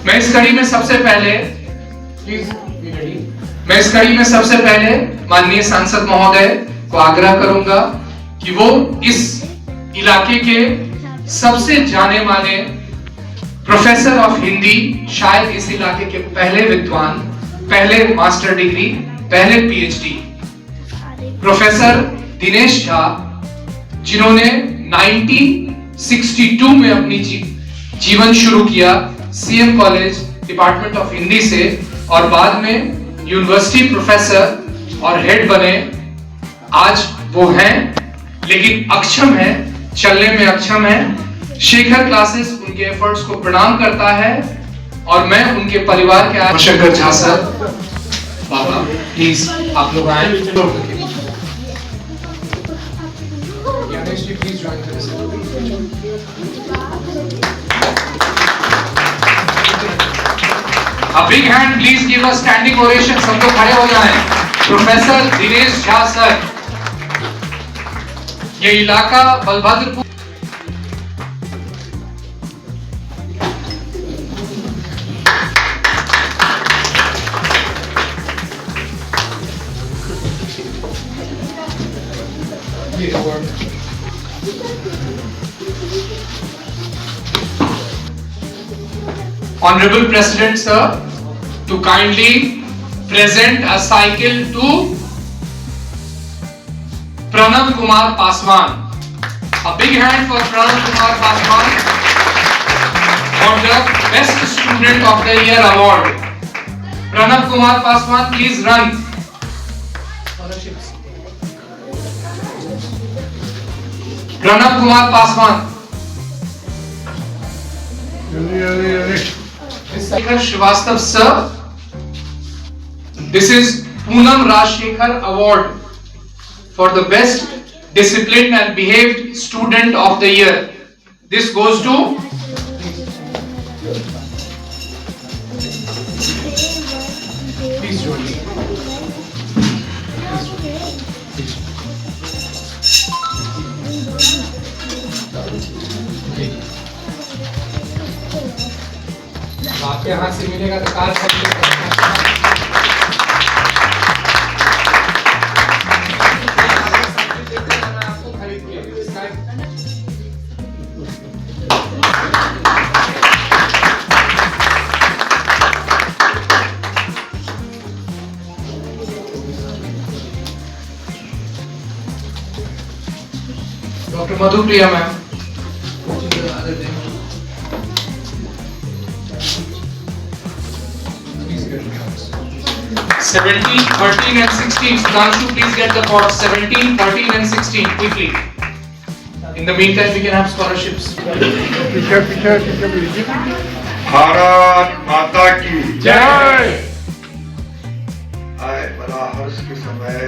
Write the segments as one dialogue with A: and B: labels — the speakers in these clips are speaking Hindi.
A: मैं इस कड़ी में सबसे पहले माननीय सांसद महोदय को आग्रह करूंगा कि वो इस इलाके के सबसे जाने माने प्रोफेसर ऑफ हिंदी, शायद इस इलाके के पहले विद्वान, पहले मास्टर डिग्री, पहले पीएचडी, प्रोफेसर दिनेश झा, जिन्होंने 1962 में अपनी जीवन शुरू किया CM college department of Hindi से और बाद में यूनिवर्सिटी प्रोफेसर और हेड बने। आज वो हैं लेकिन अक्षम है, चलने में अक्षम है। शेखर क्लासेस उनके एफर्ट्स को प्रणाम करता है और मैं उनके परिवार के Shekhar Jha sir, Baba please आप लोग आए। A big hand, please give a standing ovation. सब लोग खड़े हो जाएं। प्रोफेसर दिनेश झा सर, ये इलाका Balbhadrapur Honorable President sir, to kindly present a cycle to Pranav Kumar Paswan. A big hand for Pranav Kumar Paswan for the Best Student of the Year award. Pranav Kumar Paswan, please run. Pranav Kumar Paswan. Shekhar Srivastava sir, this is Poonam Rajshekhar Award for the Best Disciplined and Behaved Student of the Year. This goes to please join me. आपके हाथ से मिलेगा तो कार आपको खरीद के doctor Madhupriya ma'am, 17, 13 and 16. Sudhanshu, please get the pots. 17, 13 and 16 quickly. In the meantime, we can have scholarships.
B: Bharat माता की
A: जय।
B: आए बड़ा हर्ष के समय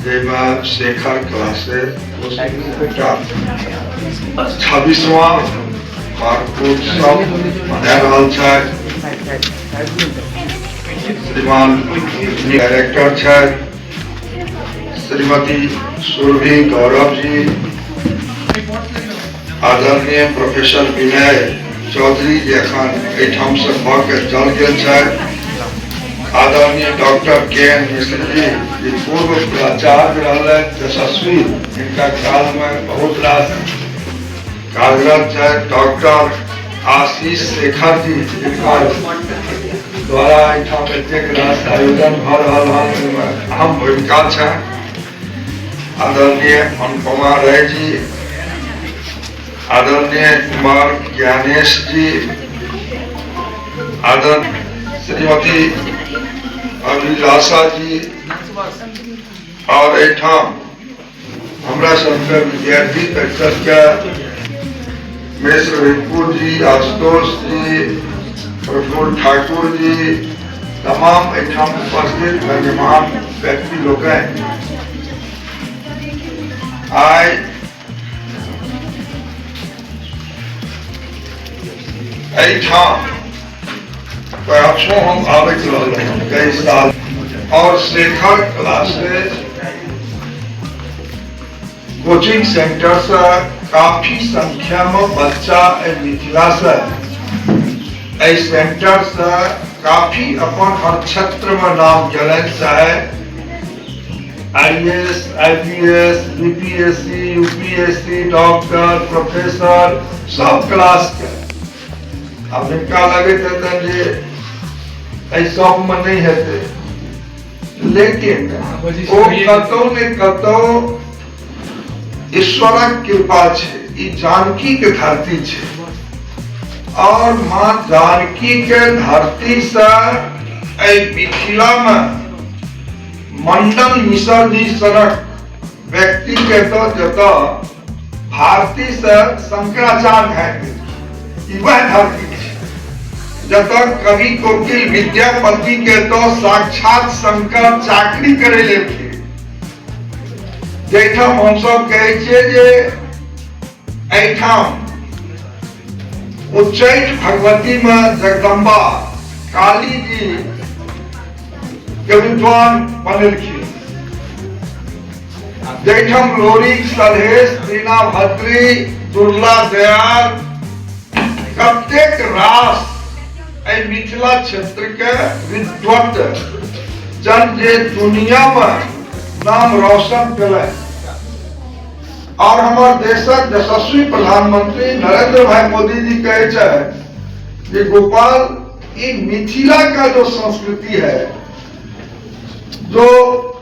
B: जब शेखर क्लासेस 26वां वार्षिकोत्सव मना रहल छै। श्रीमान डायरेक्टर छै श्रीमती सुरभि गौरव जी, आदरणीय प्रोफेसर विनय चौधरी जी अखन एठाम से भ के चल गेल छै। आदरणीय डॉक्टर के एन मिश्र जी पूर्व प्राचार्य रहले यशस्वी, इनका काल में बहुत रास कार्यरत है। डॉक्टर आशीष शेखर जी द्वारा एठाम एतेक रास आयोजन भ रहल अहम भूमिका है। आदरणीय अनुपमा राय जी, आदरणीय कुमार ज्ञानेश जी, आदरणीय श्रीमती अभिलाषा जी और एठाम हमरा सबके विद्यार्थी परिषद के मिश्र रिपुर जी, आशुतोष जी, प्रफुल्ल ठाकुर जी, तमाम एठाम उपस्थित गण्यमान्य व्यक्ति लोग आए परसों हम आवे कई साल और शेखर क्लासेस कोचिंग सेंटर से काफी संख्या में बच्चा मिथिला से इस सेंटर से काफी अपन हर क्षेत्र में नाम जलन चाहे IAS, IPS, BPSC, UPSC, doctor, professor सब क्लास के अब इनका लगे थे जे सब में नहीं हेते, लेकिन वो कतौ ने कतौ ईश्वरक कृपा छे, ई जानकी के धरती छे और मां जानकी के धरती से मिथिला में मंडन मिश्र जी सनक व्यक्ति के तो जत भारती से शंकराचार्य है वह धरती जत कवि कोकिल विद्यापति के तो साक्षात शंकर चाकरी करे ले थे। जैठाम हम सब कहे छे जे एठाम उच्चैठ भगवती में जगदम्बा काली जी के विद्वान बनेलखिन, जैठाम लोरिक सलहेश दीना भद्री दुर्ला दयाल कतेक रास मिथिला क्षेत्र के विद्वत जन जे दुनिया में नाम रोशन करे और हमारे देशक यशस्वी प्रधानमंत्री नरेंद्र भाई मोदी जी कहे कि गोपाल ये मिथिला का जो संस्कृति है, जो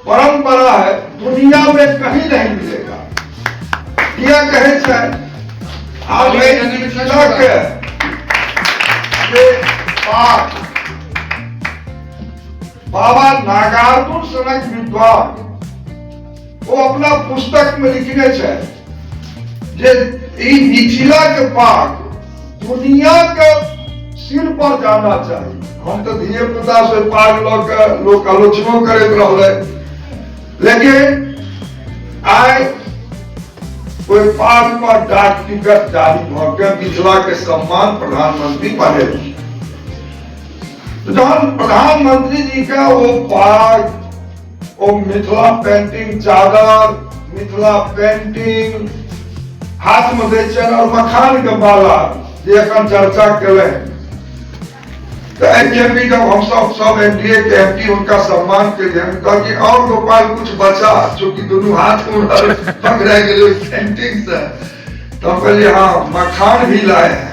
B: परंपरा है, दुनिया में कहीं नहीं मिलेगा। यह कहे आज मिथिला के पाठ बाबा नागार्जुन सनक विद्वान वो अपना पुस्तक में लिखने जे मिथिला के पाठ दुनिया के सिर पर जाना चाहिए। हम तो धीरे पुता से पाठ लोग आलोचना करते रहे, लेकिन आय कोई पाठ पर डाक टिकट जारी होकर मिथिला के सम्मान प्रधानमंत्री बने। जब प्रधानमंत्री जी का वो पाठ, वो मिथिला पेंटिंग चादर, मिथिला पेंटिंग, हाथ में बेचन और मखान के माला जे चर्चा करे, तो एनकेपी जब हम सब एनडीए के एमपी उनका सम्मान के लिए और गोपाल कुछ बचा, चूंकि दोनों हाथ पकड़े गए पेंटिंग से, तो कहलिए हाँ मखान भी लाए हैं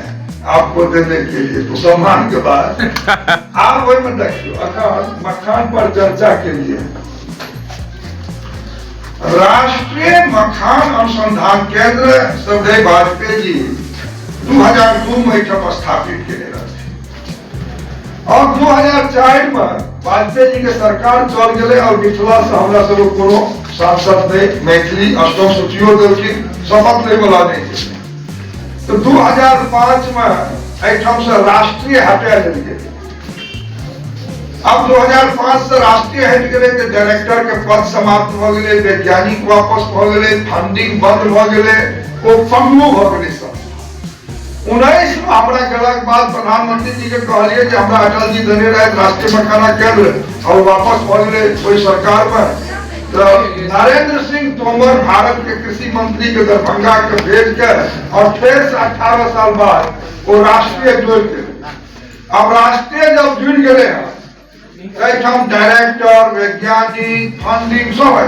B: आपको देने के लिए, तो सम्मान के बाद आप वही में देखियो मखान पर चर्चा के लिए राष्ट्रीय मखान अनुसंधान केंद्र सरदार वाजपेयी जी 2002 में स्थापित किए गए और 2004 में वाजपेयी जी के सरकार चल गए और मिथिला से हमरा सब कोनो सांसद ने मैथिली अष्टम सूचियों देलखिन, शपथ ले वाला नहीं। तो 2005 में एठाम से राष्ट्रीय हटा लेल। अब 2005 से राष्ट्रीय हट गए तो डायरेक्टर के पद समाप्त हो गए, वैज्ञानिक वापस हो गए, फंडिंग बंद हो गए, वो फंगू हो गए सब। 19 में हमरा गलत बात प्रधानमंत्री जी के कहलिए कि हमरा अटल जी देने रहे राष्ट्रीय मखाना केंद्र और वापस हो गए कोई सरकार में। तो नरेंद्र सिंह तोमर भारत के कृषि मंत्री के दरभंगा के भेज के और फिर से 18 साल बाद वो राष्ट्रीय जुड़ गए। अब राष्ट्रीय जब जुड़ गए हम डायरेक्टर, वैज्ञानिक, फंडिंग सब है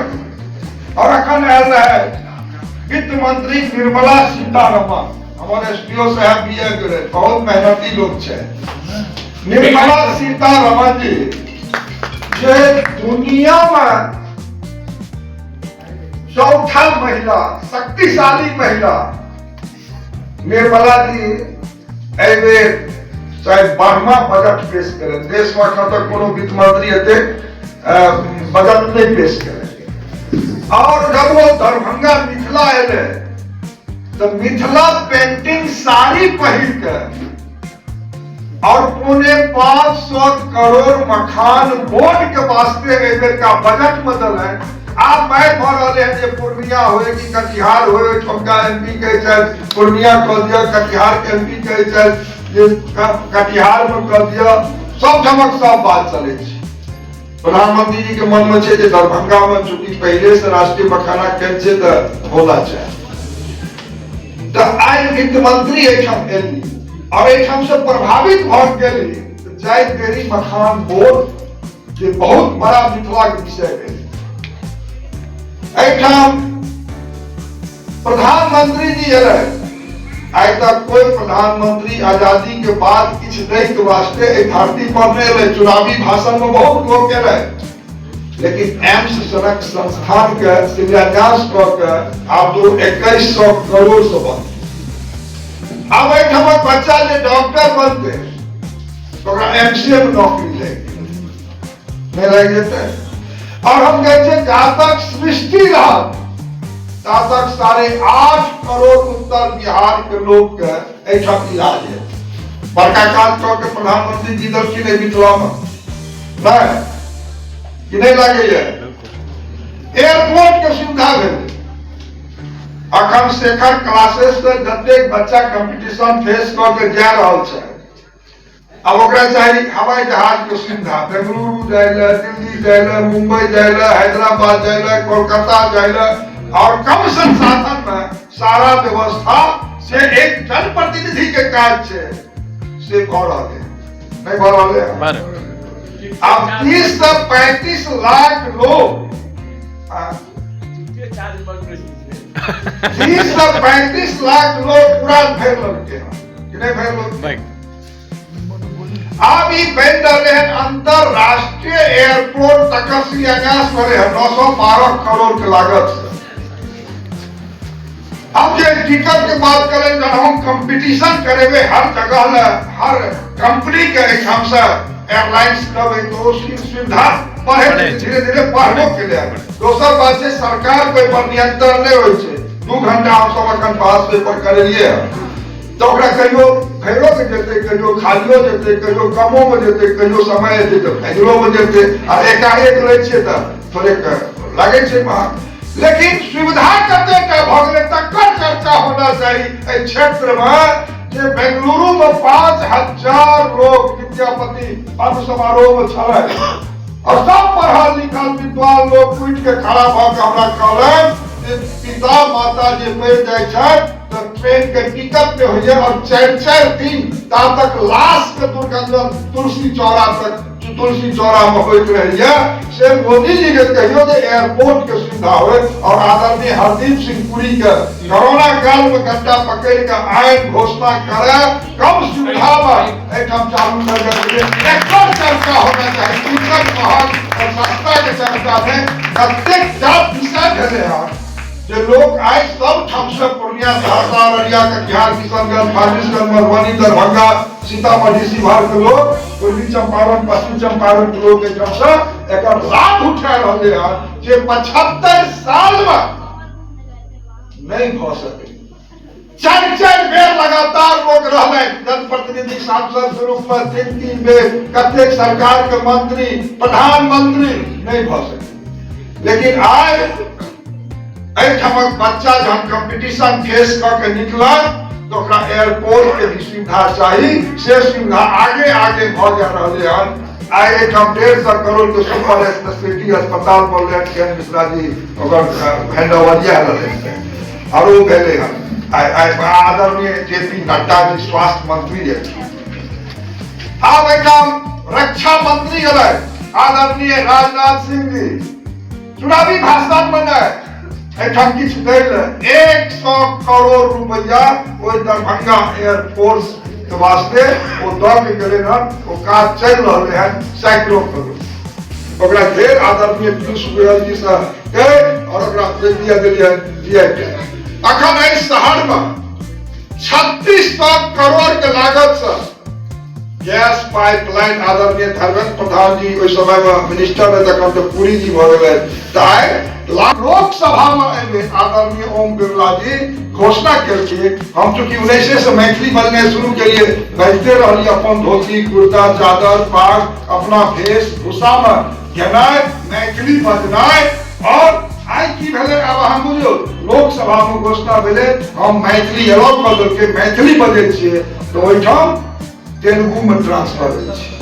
B: और अखन आयल है वित्त मंत्री निर्मला सीतारमण, हमारे एसपीओ साहब भी है, बहुत मेहनती लोग छे। निर्मला सीतारमण जी जे दुनिया में चौथा महिला, शक्तिशाली महिला, निर्मला जी एवेर चाहे 12वां बजट पेश करें, देश में तक कोनो वित्त मंत्री हेते बजट नहीं पेश करे। और जब वो दरभंगा मिथिला आए तो मिथिला पेंटिंग साड़ी पहन के और 550 करोड़ मखान बोर्ड के वास्ते एबेर का बजट बदल है। आप बात हो रहे हैं जे पूर्णिया होए कि कटिहार होए, ठोका एमपी के चाहे पूर्णिया कह दिया, कटिहार के एमपी के चाहे कटिहार में कर दिया, सब धमक सब बात चले। प्रधानमंत्री जी के मन में छे जे दरभंगा में चूंकि पहले से राष्ट्रीय मखाना केंद्र छे तो होला चाहिए। तो आई वित्त मंत्री एठाम एली और एठाम से प्रभावित भऽ गेली चाय डेयरी मखान बोर्ड जे बहुत बड़ा मिथिला के विषय है। एठाम प्रधानमंत्री जी अल आज तक कोई प्रधानमंत्री आजादी के बाद किछ दै के वास्ते धरती पर नहीं अल। चुनावी भाषण में बहुत लोग कह रहे, लेकिन एम्स सनक संस्थान के शिलान्यास कऽ के आब तो 2100 करोड़ से बन। अब एठमक बच्चा जे डॉक्टर बनते तो एमसीए में नौकरी लेगी नहीं लग जेते। और हम कहते जहां तक सृष्टि रहा तहां तक 8.5 करोड़ उत्तर बिहार के लोग के एठम इलाज है। बड़का काज कऽ के प्रधानमंत्री जी दलखिन मिथिला में नहीं कि नहीं लगे। एयरपोर्ट के सुविधा भेल अखन शेखर क्लासेस से जतेक बच्चा कंपटीशन फेस कऽ के जा रहल छै। अब ओकरा चाही हवाई जहाज के सुविधा, बेंगलुरु जाए ला, दिल्ली जाए ला, मुंबई जाए ला, हैदराबाद जाए ला, कोलकाता जाए ला, और कम संसाधन में सारा व्यवस्था से एक जनप्रतिनिधि के काज छै से भऽ रहल है नहीं भऽ रहल है। अब 30 से 35 लाख लोग 30 से 35 लाख लोग पूरा भेल लगे कि नहीं भेल लोग। अब ई बन रहे हैं अंतरराष्ट्रीय एयरपोर्ट तक शिलान्यास करे है 912 करोड़ के लागत से। अब जो टिकट के बात करें जब हम कंपटीशन करेंगे हर जगह हर कंपनी के एठाम से एयरलाइंस कब तो उसकी सुविधा बढ़े धीरे धीरे बढ़बो के लिए। दोसर बात है सरकार पे पर नियंत्रण नहीं हो छै। 2 घंटा हम सब अखन पास पेपर करेलिए तो ओकरा कहियो भैरो के जेते, कहियो खालियो जेते, कहियो कमो में जेते, कहियो समय जेते तो फैलो में जेते और एकाएक लै छै त थोड़े लागे छै महग। लेकिन सुविधा कते का भऽ गेलै तकर चर्चा होना चाहिए एहि क्षेत्र में। जे बेंगलुरु में 5000 लोग विद्यापति पद समारोह में छलै और सब पढ़ल लिखल विद्वान लोग उठ के खड़ा भऽ के हमरा कहलन जे पिता माता जे मरि जाय छै तो ट्रेन के टिकट पे होइए और 4-4 दिन ता तक लाश के दुर्गंधन तुलसी चौरा में होइत रहिए। से मोदी जी के कहियो जे एयरपोर्ट के सुविधा हो और आदरणीय हरदीप सिंह पुरी के कोरोना काल में गड्ढा पकड़ के आयन घोषणा करे कम सुविधा में एठम चालू कर के एकर चर्चा होना चाहिए। टिकट महग और सस्ता के चर्चा में प्रत्येक जात विषय भेले है जे लोग आज सब ठाम से पूर्णिया, सहरसा, अररिया, कटिहार, किशनगंज, फारबिसगंज, मधुबनी, दरभंगा, सीतामढ़ी, शिवहर के लोग, पूर्वी चंपारण, पश्चिम चंपारण के लोग के से एकर लाभ उठा रहे हैं जे 75 साल में नहीं भऽ सके। 4-4 बेर लगातार लोग रहले जनप्रतिनिधि सांसद के रूप में 3-3 बेर कतेक सरकार के मंत्री प्रधानमंत्री नहीं भऽ सके। लेकिन आज एठमक बच्चा जब कंपटीशन फेस करके निकला तो एयरपोर्ट के भी सुविधा चाहिए। से सुविधा आगे आगे भऽ जा रहे हैं। आई एठम 150 करोड़ के सुपर स्पेशलिटी अस्पताल बोले केन मिश्रा जी हैंड ओवर दिया और वो भेले आदरणीय जेपी नड्डा जी स्वास्थ्य मंत्री है। अब एठम रक्षा मंत्री अल आदरणीय राजनाथ सिंह जी चुनावी भाषण में एठम किछ दैल 100 करोड़ रुपया ओइ दरभंगा एयरफोर्स के वास्ते वो दऽ के गेले हन। वो काज चल रहले हन सैकड़ों करोड़। ओकरा ढेर आदरणीय पीयूष गोयल जी से के और ओकरा दे दिया गेलिए जीआई टैग। अखन एहि शहर में 3600 करोड़ के लागत से गैस पाइपलाइन आदरणीय धर्मेंद्र प्रधान जी ओहि समय में मिनिस्टर रहे तखन तो पुरी जी भऽ गेलै त लोकसभा में आदरणीय ओम बिरला जी घोषणा केलखिन। हम चूंकि 19 से मैथिली बजने शुरू केलिए बजते रही अपन धोती कुर्ता चादर पाग अपना वेशभूषा में गेनाय मैथिली बजनाय और आई की भेले अब हम बुझियो लोकसभा में घोषणा भेले हम मैथिली एलो कऽ के मैथिली बजै छियै तो ओइठाम तेलुगु में ट्रांसफर होइ छै।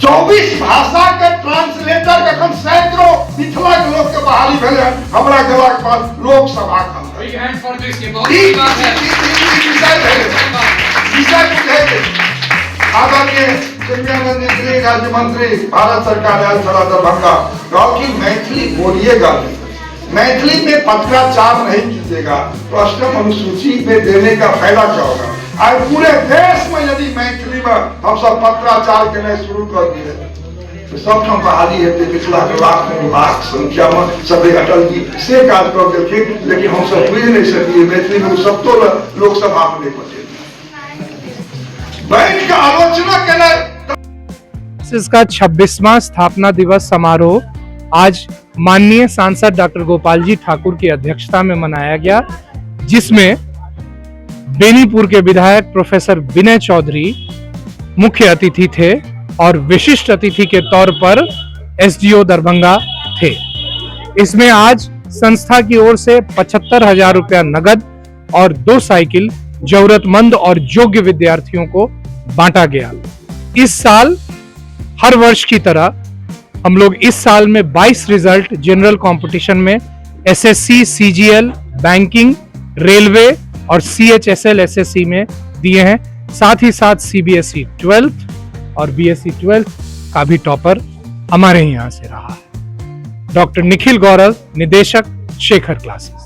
B: 24 भाषा के ट्रांसलेटर कखन सैकड़ों मिथिला के लोग के बहाली भेले हमरा गेला के बाद लोकसभा का विषय बुझे आदरणीय चिन्मयानंद जी राज्य मंत्री भारत सरकार आयल थोड़ा दरभंगा गाँव की मैथिली बोलिएगा, मैथिली में पत्राचार नहीं कीजिएगा तो अष्टम अनुसूची में देने का फायदा क्या होगा। आज पूरे देश में यदि मैथिली में हम सब पत्राचार करना शुरू कर दिए तो सब ठाम बहाली है। पिछला लाख संख्या में सब अटल जी से काज कर देखे, लेकिन हम सब बुझ नहीं सकिए मैथिली में सब तो लोकसभा में नहीं पहुंचे बैठ के आलोचना करना।
C: इसका 26वां स्थापना दिवस समारोह आज माननीय सांसद डॉक्टर गोपाल जी ठाकुर की अध्यक्षता में मनाया गया, जिसमें बेनीपुर के विधायक प्रोफेसर विनय चौधरी मुख्य अतिथि थे और विशिष्ट अतिथि के तौर पर एसडीओ दरभंगा थे। इसमें आज संस्था की ओर से 75,000 रुपया नगद और 2 साइकिल जरूरतमंद और योग्य विद्यार्थियों को बांटा गया। इस साल हर वर्ष की तरह हम लोग इस साल में 22 रिजल्ट जनरल कंपटीशन में एसएससी, सीजीएल, बैंकिंग, रेलवे और सीएचएसएल एसएससी में दिए हैं। साथ ही साथ सीबीएसई 12th और बीएसई 12th का भी टॉपर हमारे यहाँ से रहा है। डॉक्टर निखिल गौरव, निदेशक, शेखर क्लासेस।